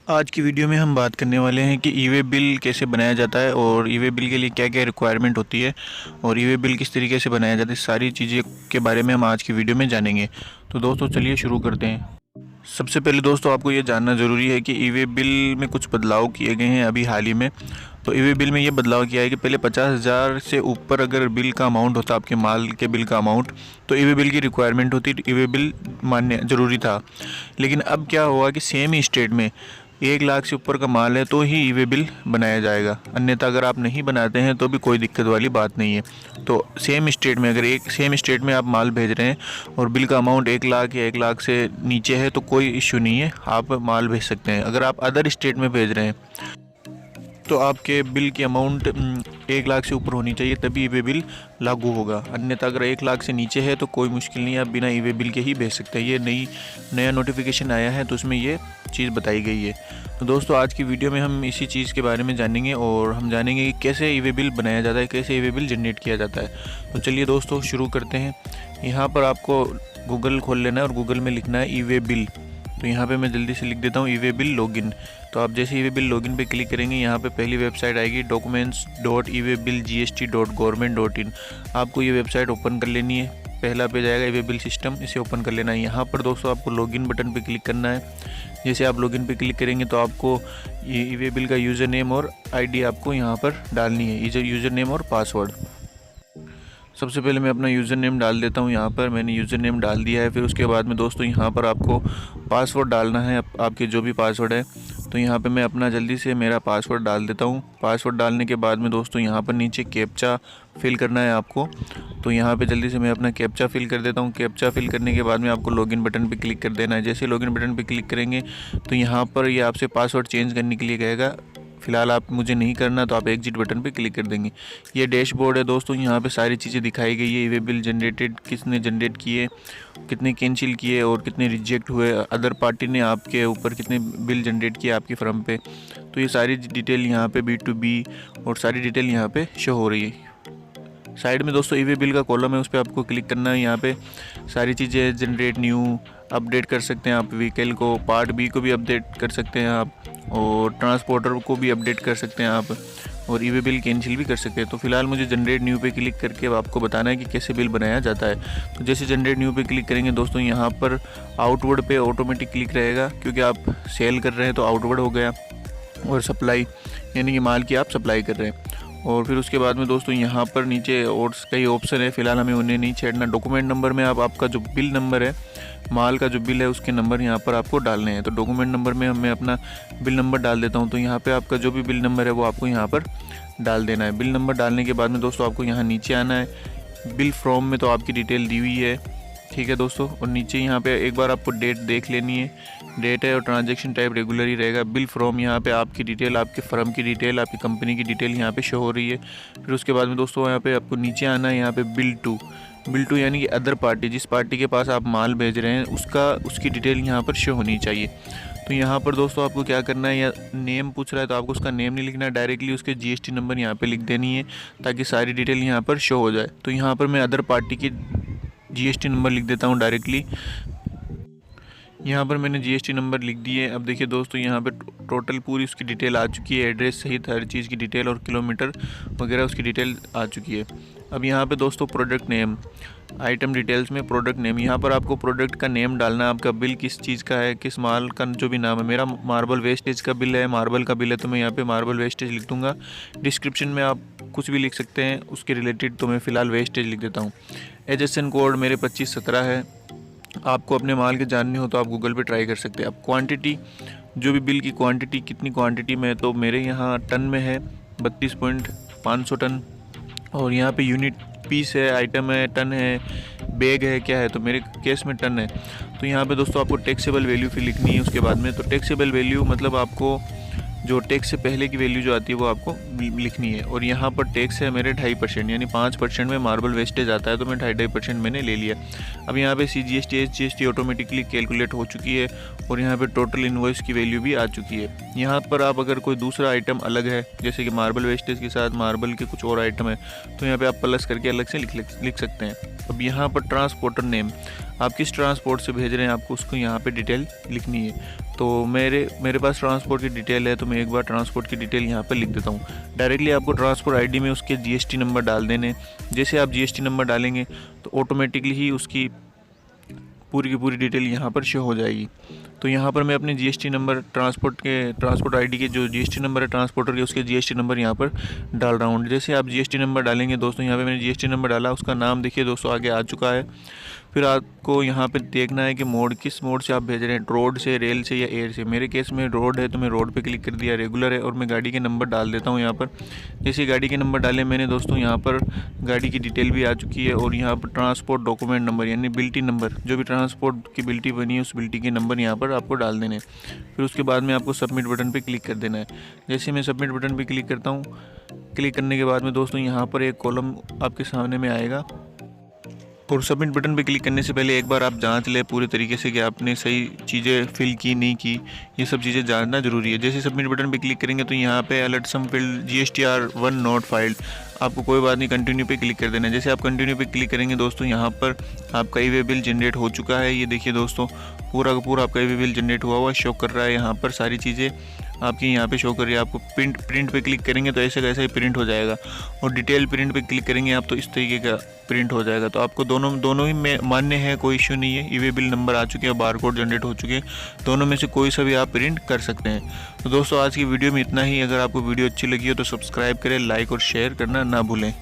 आज की वीडियो में हम बात करने वाले हैं कि ई वे बिल कैसे बनाया जाता है और ई वे बिल के लिए क्या क्या रिक्वायरमेंट होती है और ई वे बिल किस तरीके से बनाया जाता है। सारी चीज़ें के बारे में हम आज की वीडियो में जानेंगे। तो दोस्तों चलिए शुरू करते हैं। सबसे पहले दोस्तों आपको ये जानना ज़रूरी है कि ई वे बिल में कुछ बदलाव किए गए हैं अभी हाल ही में। तो ई वे बिल में ये बदलाव किया है कि पहले 50,000 से ऊपर अगर बिल का अमाउंट होता, आपके माल के बिल का अमाउंट, तो ई वे बिल की रिक्वायरमेंट होती, ई वे बिल मान्य ज़रूरी था। लेकिन अब क्या हुआ कि सेम ही स्टेट में 1 लाख से ऊपर का माल है तो ही ई वे बिल बनाया जाएगा, अन्यथा अगर आप नहीं बनाते हैं तो भी कोई दिक्कत वाली बात नहीं है। तो सेम स्टेट में अगर एक सेम स्टेट में आप माल भेज रहे हैं और बिल का अमाउंट 1 लाख या 1 लाख से नीचे है तो कोई इश्यू नहीं है, आप माल भेज सकते हैं। अगर आप अदर स्टेट में भेज रहे हैं तो आपके बिल की अमाउंट 1 लाख से ऊपर होनी चाहिए, तभी ई वे बिल लागू होगा। अन्यथा अगर 1 लाख से नीचे है तो कोई मुश्किल नहीं है, आप बिना ई वे बिल के ही भेज सकते हैं। ये नया नोटिफिकेशन आया है तो उसमें ये चीज़ बताई गई है। तो दोस्तों आज की वीडियो में हम इसी चीज़ के बारे में जानेंगे और हम जानेंगे कि कैसे ई वे बिल बनाया जाता है, कैसे ई वे बिल जनरेट किया जाता है। तो चलिए दोस्तों शुरू करते हैं। यहाँ पर आपको गूगल खोल लेना है और गूगल में लिखना है ई वे बिल। तो यहाँ पे मैं जल्दी से लिख देता हूँ ई वे बिल लॉगिन। तो आप जैसे ई वे बिल लॉगिन पे क्लिक करेंगे, यहाँ पे पहली वेबसाइट आएगी documents.ewaybillgst.government.in। आपको ये वेबसाइट ओपन कर लेनी है। पहला पेज आएगा ई वे बिल सिस्टम, इसे ओपन कर लेना है। यहाँ पर दोस्तों आपको लॉगिन बटन पे क्लिक करना है। जैसे आप लॉगिन पे क्लिक करेंगे तो आपको ये ई वे बिल का यूज़र नेम और आईडी आपको यहाँ पर डालनी है, यूज़र नेम और पासवर्ड। सबसे पहले मैं अपना यूज़र नेम डाल देता हूँ। यहाँ पर मैंने यूज़र नेम डाल दिया है। फिर उसके बाद में दोस्तों यहाँ पर आपको पासवर्ड डालना है, आपके जो भी पासवर्ड है। तो यहाँ पे मैं अपना जल्दी से मेरा पासवर्ड डाल देता हूँ। पासवर्ड डालने के बाद में दोस्तों यहाँ पर नीचे कैप्चा फिल करना है आपको। तो यहाँ पे जल्दी से मैं अपना कैप्चा फिल कर देता हूँ। कैप्चा फिल करने के बाद में आपको लॉगिन बटन पे क्लिक कर देना है। जैसे लॉगिन बटन पे क्लिक करेंगे तो यहाँ पर ये आपसे पासवर्ड चेंज करने के लिए कहेगा। फिलहाल आप मुझे नहीं करना तो आप एग्जिट बटन पे क्लिक कर देंगे। ये डैशबोर्ड है दोस्तों, यहाँ पे सारी चीज़ें दिखाई गई है। ई वे बिल जनरेटेड, किसने जनरेट किए, कितने कैंसिल किए और कितने रिजेक्ट हुए, अदर पार्टी ने आपके ऊपर कितने बिल जनरेट किए आपकी फर्म पे। तो ये सारी डिटेल यहाँ पे B2B और सारी डिटेल यहाँ पे शो हो रही है। साइड में दोस्तों ई वे बिल का कॉलम है, उस पर आपको क्लिक करना है। यहाँ पे सारी चीज़ें जनरेट न्यू अपडेट कर सकते हैं आप व्हीकल को, पार्ट बी को भी अपडेट कर सकते हैं आप, और ट्रांसपोर्टर को भी अपडेट कर सकते हैं आप, और ई वे बिल कैंसिल भी कर सकते हैं। तो फिलहाल मुझे जनरेट न्यू पे क्लिक करके आपको बताना है कि कैसे बिल बनाया जाता है। तो जैसे जनरेट न्यू पे क्लिक करेंगे दोस्तों यहाँ पर आउटवर्ड पे ऑटोमेटिक क्लिक रहेगा, क्योंकि आप सेल कर रहे हैं तो आउटवर्ड हो गया, और सप्लाई यानी कि माल की आप सप्लाई कर रहे हैं। और फिर उसके बाद में दोस्तों यहाँ पर नीचे और कई ऑप्शन है, फिलहाल हमें उन्हें नहीं छेड़ना। डॉक्यूमेंट नंबर में आपका जो बिल नंबर है, माल का जो बिल है उसके नंबर यहाँ पर आपको डालने हैं। तो डॉक्यूमेंट नंबर में मैं अपना बिल नंबर डाल देता हूँ। तो यहाँ पे आपका जो भी बिल नंबर है वो आपको यहाँ पर डाल देना है। बिल नंबर डालने के बाद में दोस्तों आपको यहाँ नीचे आना है। बिल फ्रॉम में तो आपकी डिटेल दी हुई है, ठीक है दोस्तों। और नीचे यहाँ पे एक बार आपको डेट देख लेनी है, डेट है, और ट्रांजैक्शन टाइप रेगुलर ही रहेगा। बिल फ्रॉम यहाँ पे आपकी डिटेल, आपके फर्म की डिटेल, आपकी कंपनी की डिटेल यहाँ पे शो हो रही है। फिर उसके बाद में दोस्तों यहाँ पे आपको नीचे आना है। यहाँ पे बिल टू यानी कि अदर पार्टी, जिस पार्टी के पास आप माल भेज रहे हैं उसकी डिटेल यहाँ पर शो होनी चाहिए। तो यहाँ पर दोस्तों आपको क्या करना है, या नेम पूछ रहा है तो आपको उसका नेम नहीं लिखना है, डायरेक्टली उसके GST नंबर यहाँ पे लिख देनी है, ताकि सारी डिटेल यहाँ पर शो हो जाए। तो यहाँ पर मैं अदर पार्टी की GST नंबर लिख देता हूँ डायरेक्टली। यहाँ पर मैंने GST नंबर लिख दिए। अब देखिए दोस्तों यहाँ पे टोटल पूरी उसकी डिटेल आ चुकी है, एड्रेस सहित हर चीज़ की डिटेल और किलोमीटर वगैरह उसकी डिटेल आ चुकी है। अब यहाँ पे दोस्तों प्रोडक्ट नेम, आइटम डिटेल्स में प्रोडक्ट नेम, यहाँ पर आपको प्रोडक्ट का नेम डालना है। आपका बिल किस चीज़ का है, किस माल का जो भी नाम है। मेरा मार्बल वेस्टेज का बिल है, मार्बल का बिल है, तो मैं यहाँ पे मार्बल वेस्टेज लिख दूँगा। डिस्क्रिप्शन में आप कुछ भी लिख सकते हैं उसके रिलेटेड, तो मैं फ़िलहाल वेस्टेज लिख देता हूँ। एजेसन कोड मेरे 2517 है। आपको अपने माल के जानने हो तो आप गूगल पे ट्राई कर सकते हैं। अब क्वांटिटी, जो भी बिल की क्वांटिटी कितनी क्वांटिटी में है, तो मेरे यहाँ टन में है 32.500 टन, और यहाँ पे यूनिट पीस है, आइटम है, टन है, बैग है, क्या है, तो मेरे केस में टन है। तो यहाँ पे दोस्तों आपको टैक्सेबल वैल्यू फिर लिखनी है उसके बाद में। तो टैक्सेबल वैल्यू मतलब आपको जो टैक्स से पहले की वैल्यू जो आती है वो आपको लिखनी है। और यहाँ पर टैक्स है मेरे 2.5%, यानी 5% में मार्बल वेस्टेज आता है, तो मैं 2.5% मैंने ले लिया। अब यहाँ पे CGST SGST ऑटोमेटिकली कैलकुलेट हो चुकी है, और यहाँ पे टोटल इनवॉइस की वैल्यू भी आ चुकी है। यहाँ पर आप अगर कोई दूसरा आइटम अलग है, जैसे कि मार्बल वेस्टेज के साथ मार्बल के कुछ और आइटम है, तो यहाँ पर आप प्लस करके अलग से लिख सकते हैं। अब यहाँ पर ट्रांसपोर्टर नेम, आप किस ट्रांसपोर्ट से भेज रहे हैं आपको उसको यहाँ पे डिटेल लिखनी है। तो मेरे पास ट्रांसपोर्ट की डिटेल है, तो मैं एक बार ट्रांसपोर्ट की डिटेल यहाँ पर लिख देता हूँ। डायरेक्टली आपको ट्रांसपोर्ट आईडी में उसके जीएसटी नंबर डाल देने। जैसे आप जीएसटी नंबर डालेंगे तो ऑटोमेटिकली ही उसकी पूरी की पूरी डिटेल यहाँ पर शो हो जाएगी। तो यहाँ पर मैं अपने जीएसटी नंबर ट्रांसपोर्ट आईडी के जो जीएसटी नंबर है ट्रांसपोर्टर के, उसके जीएसटी नंबर यहाँ पर डाल रहा हूँ। जैसे आप जीएसटी नंबर डालेंगे दोस्तों, यहाँ पे मैंने जीएसटी नंबर डाला, उसका नाम देखिए दोस्तों आगे आ चुका है। फिर आपको यहाँ पे देखना है कि किस मोड से आप भेज रहे हैं, रोड से, रेल से या एयर से। मेरे केस में रोड है तो मैं रोड पे क्लिक कर दिया, रेगुलर है, और मैं गाड़ी के नंबर डाल देता हूँ यहाँ पर। जैसे गाड़ी के नंबर डाले मैंने दोस्तों, यहाँ पर गाड़ी की डिटेल भी आ चुकी है, और यहाँ पर ट्रांसपोर्ट डॉक्यूमेंट नंबर यानी बिल्टी नंबर, जो भी ट्रांसपोर्ट की बिल्टी बनी है उस बिल्टी के नंबर यहाँ पर आपको डाल देने। फिर उसके बाद में आपको सबमिट बटन पर क्लिक कर देना है। जैसे मैं सबमिट बटन पर क्लिक करता हूँ, क्लिक करने के बाद में दोस्तों यहाँ पर एक कॉलम आपके सामने में आएगा, और सबमिट बटन पे क्लिक करने से पहले एक बार आप जांच लें पूरे तरीके से कि आपने सही चीज़ें फिल की नहीं की, ये सब चीज़ें जानना ज़रूरी है। जैसे सबमिट बटन पे क्लिक करेंगे तो यहाँ पे alert some field GSTR1 not filed, आपको कोई बात नहीं, कंटिन्यू पे क्लिक कर देना है। जैसे आप कंटिन्यू पे क्लिक करेंगे दोस्तों, यहाँ पर आपका ई-वे बिल जनरेट हो चुका है। ये देखिए दोस्तों, पूरा का पूरा आपका ई-वे बिल जनरेट हुआ शो कर रहा है। यहाँ पर सारी चीज़ें आपकी यहाँ पे शो कर रही है। आपको प्रिंट पे क्लिक करेंगे तो ऐसे कैसे ही प्रिंट हो जाएगा, और डिटेल प्रिंट पे क्लिक करेंगे आप तो इस तरीके का प्रिंट हो जाएगा। तो आपको दोनों ही में मान्य है, कोई इश्यू नहीं है। ई-वे बिल नंबर आ चुके हैं, बार कोड जनरेट हो चुके हैं, दोनों में से कोई सा भी आप प्रिंट कर सकते हैं। तो दोस्तों आज की वीडियो में इतना ही। अगर आपको वीडियो अच्छी लगी हो तो सब्सक्राइब करें, लाइक और शेयर करना ना भूलें।